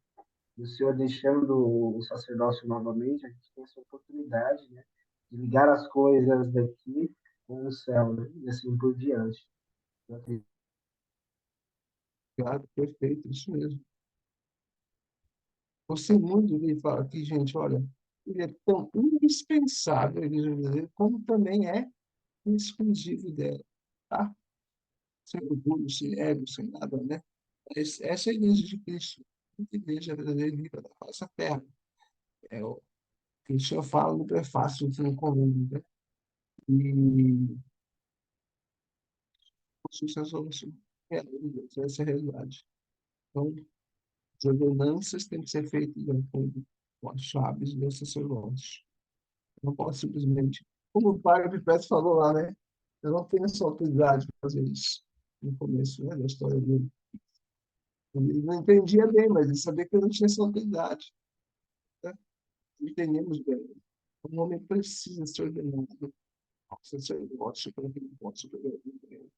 E o Senhor deixando o sacerdócio novamente, a gente tem essa oportunidade, né, de ligar as coisas daqui com o céu, né, e assim por diante. Eu acredito. Claro, perfeito, isso mesmo. Você muito me fala aqui, gente, olha, ele é tão indispensável a Igreja Brasileira, como também é exclusivo dela, tá? Sem orgulho, sem ego, sem nada, né? Essa é a Igreja de Cristo, a Igreja Brasileira viva da nossa terra. É o que o senhor fala no prefácio do Convênio, né? E o sucesso essa é a realidade. Então, as ordenanças têm que ser feitas de acordo com as chaves do sacerdote. Não posso simplesmente, como o pai Pipete falou lá, né? Eu não tenho essa autoridade para fazer isso no começo, né, da história dele. Ele não entendia bem, mas ele sabia que eu não tinha essa autoridade. Né? Entendemos bem. Um homem precisa ser ordenado ao sacerdote para que ele possa viver.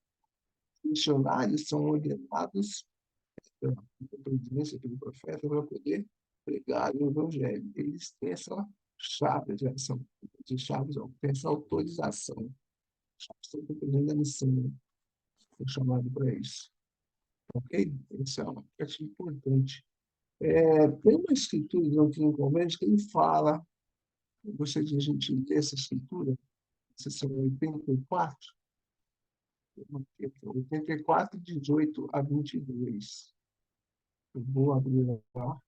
Missionários são ordenados pela presidência, pelo profeta, para poder pregar o evangelho. Eles têm essa chave, de chaves, tem essa autorização. Estou cumprindo a missão, né? Fui chamado para isso. Ok? Isso é uma parte importante. Tem uma escritura do Antigo Convênio que ele fala, eu gostaria de a gente ler essa escritura, seção 84, 84, 18 a 22. Eu vou abrir lá.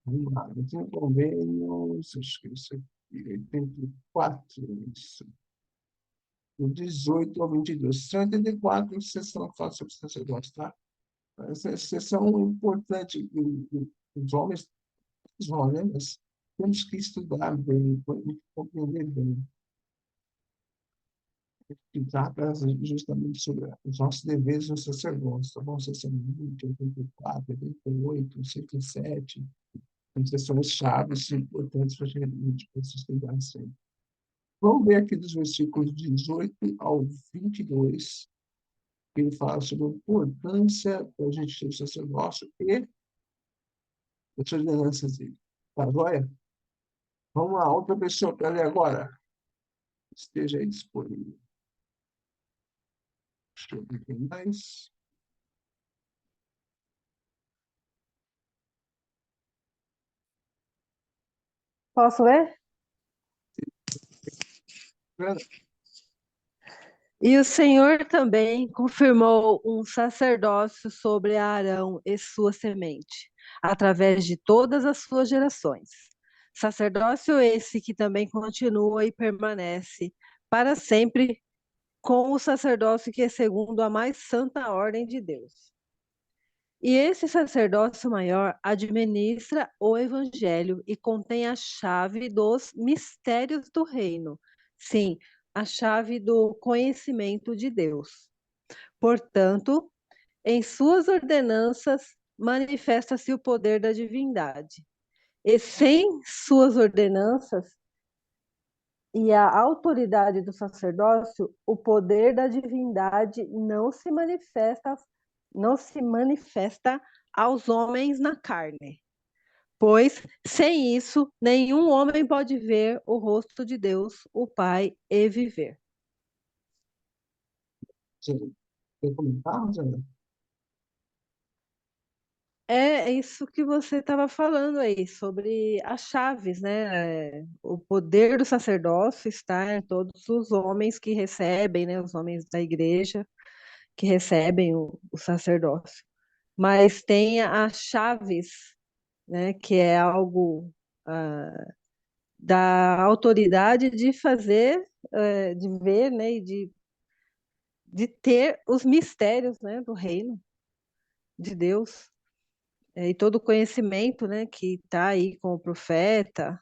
Vamos lá. Antigo Convênio, acho que isso aqui, 84, isso. Do 18 ao 22. 84, sessão fala sobre os sacerdotes, tá? Essa sessão importante dos homens, né? Mas temos que estudar bem, compreender bem. Que trata justamente sobre os nossos deveres no sacerdócio, tá bom? Sessão 20, 84, 88, 107, são sessões chaves importantes para a gente estudar sempre. Vamos ver aqui dos versículos 18 ao 22, que ele fala sobre a importância da gente ter o sacerdócio e as ordenanças dele. Tá, joia? Vamos lá, outra pessoa para ler agora. Esteja aí disponível. Deixa eu ver quem mais. Posso ler? Fran, E o Senhor também confirmou um sacerdócio sobre Arão e sua semente, através de todas as suas gerações. Sacerdócio esse que também continua e permanece para sempre com o sacerdócio que é segundo a mais santa ordem de Deus. E esse sacerdócio maior administra o evangelho e contém a chave dos mistérios do reino. Sim, a chave do conhecimento de Deus. Portanto, em suas ordenanças manifesta-se o poder da divindade. E sem suas ordenanças e a autoridade do sacerdócio, o poder da divindade não se manifesta aos homens na carne. Pois, sem isso, nenhum homem pode ver o rosto de Deus, o Pai, e viver. quer comentar, Rosana? É isso que você estava falando aí, sobre as chaves, né? O poder do sacerdócio está em todos os homens que recebem, né? Os homens da igreja que recebem o sacerdócio. Mas tem as chaves, né? Que é algo da autoridade de fazer, de ver, né? E de ter os mistérios, né? Do reino de Deus. E todo o conhecimento, né, que está aí com o profeta,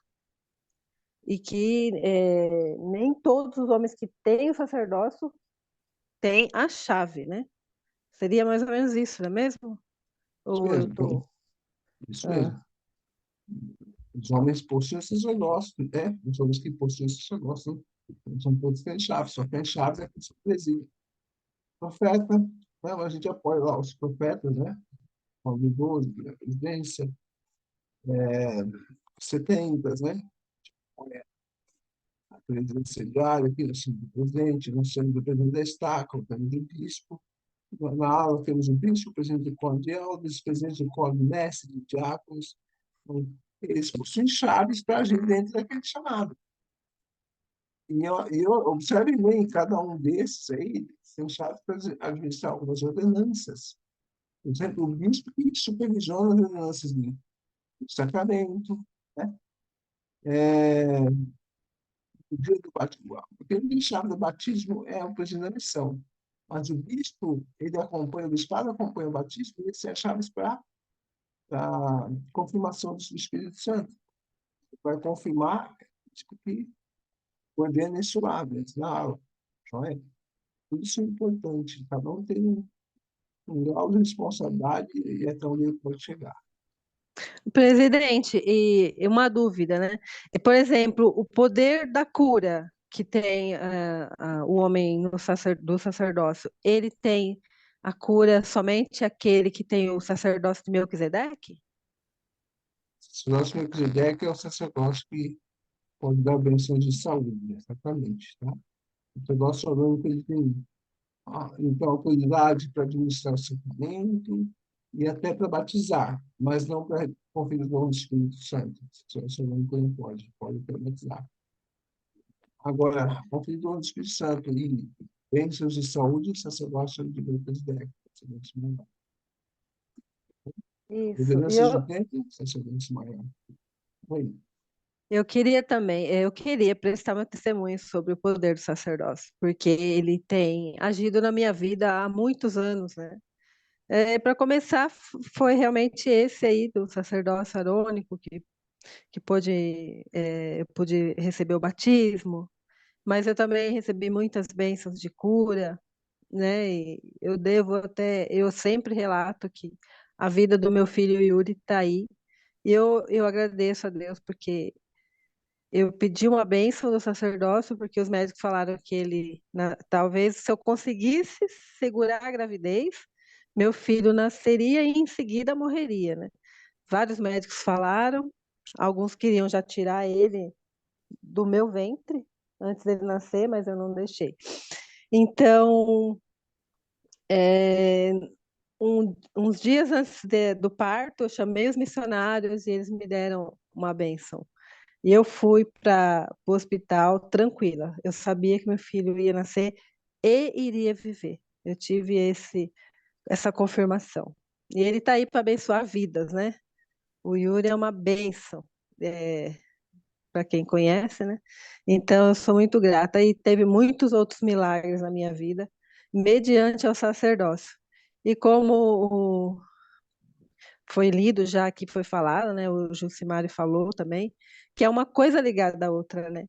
e que nem todos os homens que têm o sacerdócio têm a chave, né? Seria mais ou menos isso, não é mesmo? Isso Ou eu mesmo, tô... isso Ah, mesmo. Os homens possuem esse sacerdócio, né? Os homens que possuem esse sacerdócio não são todos têm chave, só tem chave é que se preside. Profeta, né? A gente apoia lá os profetas, né? Paulo XII, a presidência, 70, né? A presidência diária, aqui nós temos o presidente, nós temos o presidente da estaca, temos o bispo. Na aula temos o bispo, o presidente do coro de elders, o presidente do coro de mestres, de diáconos. Então, eles possuem chaves para agir dentro daquele chamado. E eu observe bem, cada um desses aí tem chaves para administrar algumas ordenanças. Por exemplo, o bispo que supervisiona as ordenanças do sacramento, né? O dia do batismo. Porque o chave do batismo é o presidente da missão. Mas o bispo, ele acompanha, o bispado acompanha o batismo e ele tem as chaves para a confirmação do Espírito Santo. Vai confirmar que ordena isso lá, dentro da aula. Joia? Tudo isso é importante. Cada um tem um grau de responsabilidade e até onde ele pode chegar. presidente, e uma dúvida, né? Por exemplo, o poder da cura que tem o homem do sacerdócio, ele tem a cura somente aquele que tem o sacerdócio de Melquisedeque? O nosso Melquisedeque é o sacerdócio que pode dar bênçãos de saúde, exatamente. Tá? O sacerdócio orgânico ele tem então, autoridade para administrar o sacramento e até para batizar, mas não para conferir o dom do Espírito Santo. O sacramento não pode para batizar. Agora, conferir o dom do Espírito Santo e bênçãos de saúde, o sacerdócio de Melquisedeque. Isso. Lideranças do tempo, sacerdócio maior. Oi. Eu queria prestar meu testemunho sobre o poder do sacerdócio, porque ele tem agido na minha vida há muitos anos, né? Para começar, foi realmente esse aí do sacerdócio arônico que eu pude receber o batismo, mas eu também recebi muitas bênçãos de cura, né? E eu sempre relato que a vida do meu filho Yuri está aí, e eu agradeço a Deus porque eu pedi uma bênção do sacerdócio porque os médicos falaram que talvez se eu conseguisse segurar a gravidez, meu filho nasceria e em seguida morreria, né? Vários médicos falaram, alguns queriam já tirar ele do meu ventre, antes dele nascer, mas eu não deixei. Então, é, uns dias antes do parto, eu chamei os missionários e eles me deram uma bênção. E eu fui para o hospital tranquila. Eu sabia que meu filho ia nascer e iria viver. Eu tive essa confirmação. E ele está aí para abençoar vidas, né? O Yuri é uma bênção, para quem conhece, né? Então, eu sou muito grata. E teve muitos outros milagres na minha vida, mediante ao sacerdócio. E como foi lido já que foi falado, né? O Jucimário falou também, que é uma coisa ligada à outra, né?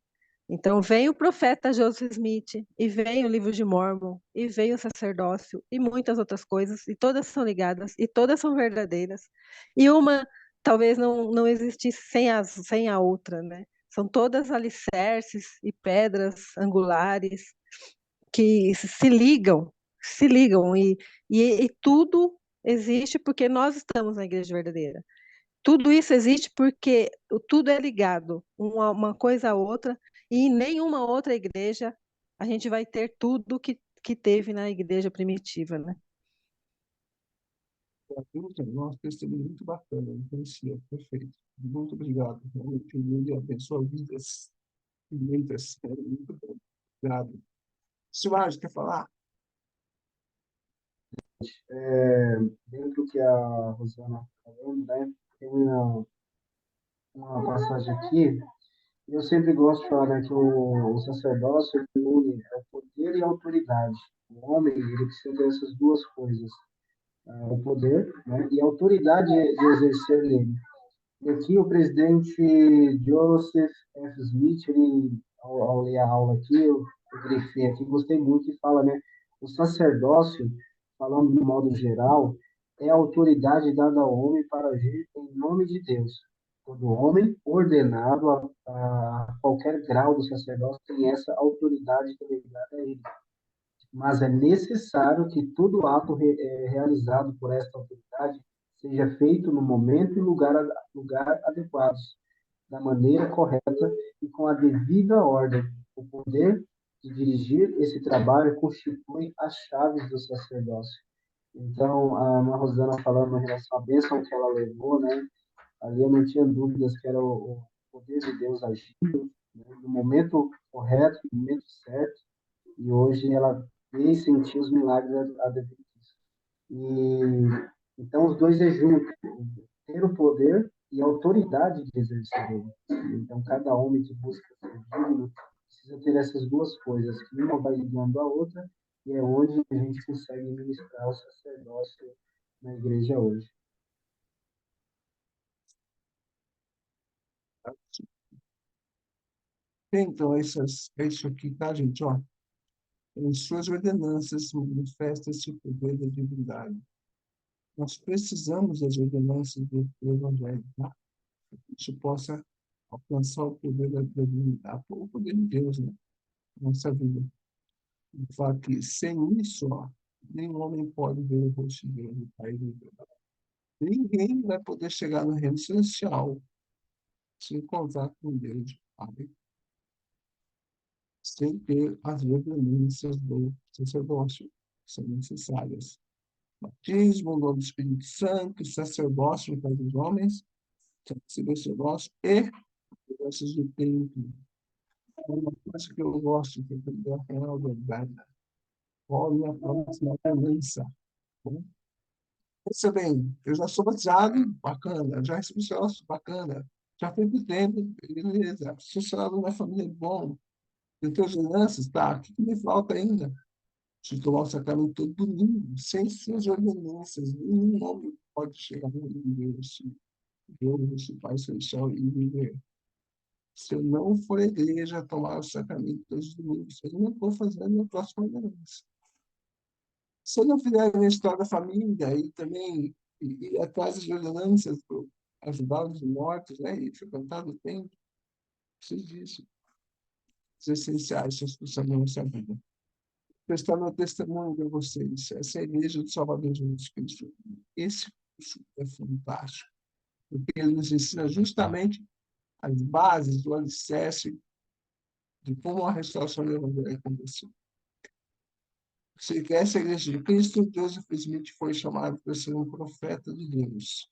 Então vem o profeta Joseph Smith, e vem o livro de Mórmon, e vem o sacerdócio, e muitas outras coisas, e todas são ligadas, e todas são verdadeiras. E uma talvez não existisse sem a outra, né? São todas alicerces e pedras angulares que se ligam, e tudo existe porque nós estamos na igreja verdadeira. Tudo isso existe porque tudo é ligado, uma coisa à outra, e em nenhuma outra igreja a gente vai ter tudo que teve na igreja primitiva, né? Nossa, testemunho muito bacana, não conhecia, perfeito. Muito obrigado. Realmente, ele abençoa vidas muitas. É muito bom. Obrigado. Silvio, quer falar? Dentro do que a Rosana está falando, né, tem uma passagem aqui, e eu sempre gosto de falar, né, que o sacerdócio ele une o poder e a autoridade. O homem ele precisa ter essas duas coisas, o poder, né, e a autoridade de exercer nele. E aqui o presidente Joseph F. Smith, ele, ao ler a aula aqui, eu grifei aqui, gostei muito, e fala, né, o sacerdócio, falando de modo geral, é a autoridade dada ao homem para agir em nome de Deus. Todo homem ordenado a qualquer grau do sacerdócio tem essa autoridade delegada a ele. Mas é necessário que todo ato realizado por esta autoridade seja feito no momento e lugar adequados, da maneira correta e com a devida ordem. O poder de dirigir esse trabalho constitui as chaves do sacerdócio. Então, a Ana Rosana falando em relação à bênção que ela levou, né? Ali eu não tinha dúvidas que era o poder de Deus agindo, né, no momento correto, no momento certo, e hoje ela vê e sentiu os milagres a devido disso. E então os dois é junto, ter o poder e a autoridade de exercer ele. Então cada homem que busca ser digno precisa ter essas duas coisas, que uma vai ligando a outra, e é onde a gente consegue ministrar o sacerdócio na igreja hoje. Então, é isso aqui, tá, gente? Ó, em suas ordenanças manifesta-se o poder da divindade. Nós precisamos das ordenanças do Evangelho, tá? Para que a gente possa alcançar o poder da divindade, o poder de Deus, né? Na nossa vida. Ele fala que sem isso, ó, nenhum homem pode ver o rosto de Deus, o Pai de Deus. Ninguém vai poder chegar no reino celestial se encontrar com Deus, Pai, sem ter as ordenanças do sacerdócio, que são necessárias. Batismo, o nome do Espírito Santo, sacerdócio para os homens, sacerdócio e mudanças do templo. Uma coisa que eu gosto, que eu aprendo a verdade. Qual a minha próxima aliança? Pensa bem, eu já sou batizado, bacana. Já recebi sócio, bacana. Já fui pro tempo, beleza. Sou salvo na família, bom. Eu tenho ordenanças, tá? O que me falta ainda? De tomar o sacramento todo domingo, sem suas ordenanças. Nenhum homem pode chegar no Deus, Deus, o Pai Celestial, e viver. Se eu não for à igreja tomar o sacramento todos os domingos, eu não vou fazer a minha próxima ordenança. Se eu não fizer a minha história da família e também ir atrás das ordenanças para ajudar os mortos, né, e frequentar o templo, preciso disso. Os essenciais para a nossa vida. Prestar meu testemunho para vocês. Essa é a Igreja do Salvador Jesus Cristo. Esse curso é fantástico, porque ele nos ensina justamente as bases do alicerce de como a restauração do Evangelho aconteceu. Essa igreja de Cristo, Joseph Smith foi chamado para ser um profeta de Deus.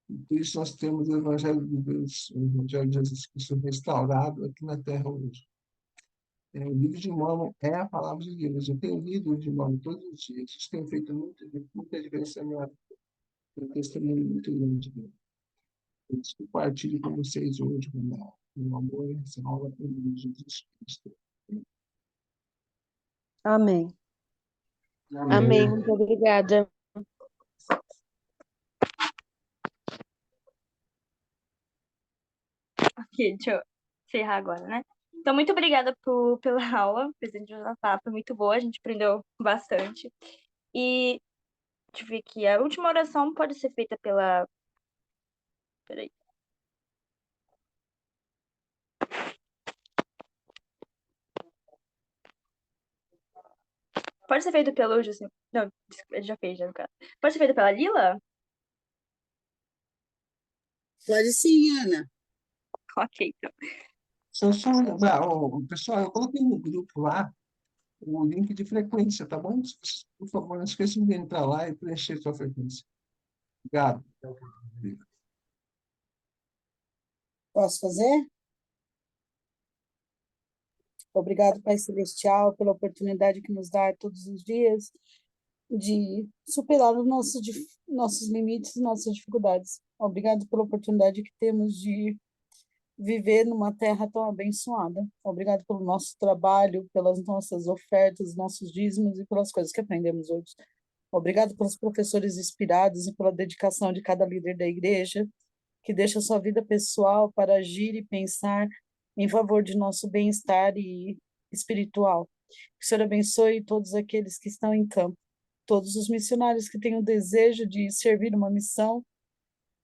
E por isso nós temos o Evangelho de Deus, o Evangelho de Jesus Cristo restaurado aqui na Terra hoje. O livro de Mórmon é a palavra de Deus. Eu tenho lido o livro de Mórmon todos os dias. Isso tem feito muita diferença na minha vida. Um testemunho muito grande. Por isso que eu partilho com vocês hoje, com amor e essa aula pelo Jesus Cristo. Amém. Amém. Muito obrigada. Ok, deixa eu encerrar agora, né? Então, muito obrigada pela aula, presidente Josafá, foi muito boa, a gente aprendeu bastante. E, deixa eu ver aqui, a última oração pode ser feita pela... Peraí. Pode ser feito pelo Jussi... Não, ele já fez, já, no caso. Pode ser feito pela Lila? Pode sim, Ana. Ok, então. Só lembrar, pessoal, eu coloquei no grupo lá o link de frequência, tá bom? Por favor, não esqueçam de entrar lá e preencher sua frequência. Obrigado. Posso fazer? Obrigado, Pai Celestial, pela oportunidade que nos dá todos os dias de superar os nossos limites, nossas dificuldades. Obrigado pela oportunidade que temos de viver numa terra tão abençoada. Obrigado pelo nosso trabalho, pelas nossas ofertas, nossos dízimos e pelas coisas que aprendemos hoje. Obrigado pelos professores inspirados e pela dedicação de cada líder da igreja, que deixa sua vida pessoal para agir e pensar em favor de nosso bem-estar e espiritual. Que o Senhor abençoe todos aqueles que estão em campo, todos os missionários que têm o desejo de servir uma missão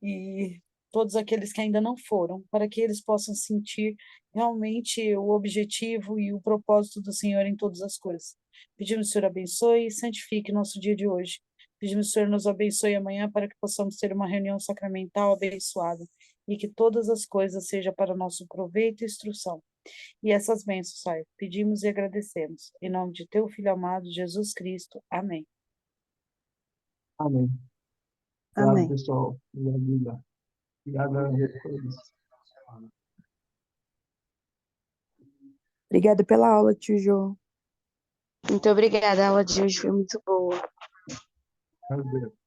e todos aqueles que ainda não foram, para que eles possam sentir realmente o objetivo e o propósito do Senhor em todas as coisas. Pedimos que o Senhor abençoe e santifique nosso dia de hoje. Pedimos que o Senhor nos abençoe amanhã para que possamos ter uma reunião sacramental abençoada e que todas as coisas sejam para nosso proveito e instrução. E essas bênçãos, Pai, pedimos e agradecemos. Em nome de teu Filho amado, Jesus Cristo. Amém. Amém. Obrigado, Amém. pessoal. Obrigado, obrigado a todos. Obrigada pela aula, tio Jô. Muito obrigada. A aula de hoje foi muito boa. Prazer.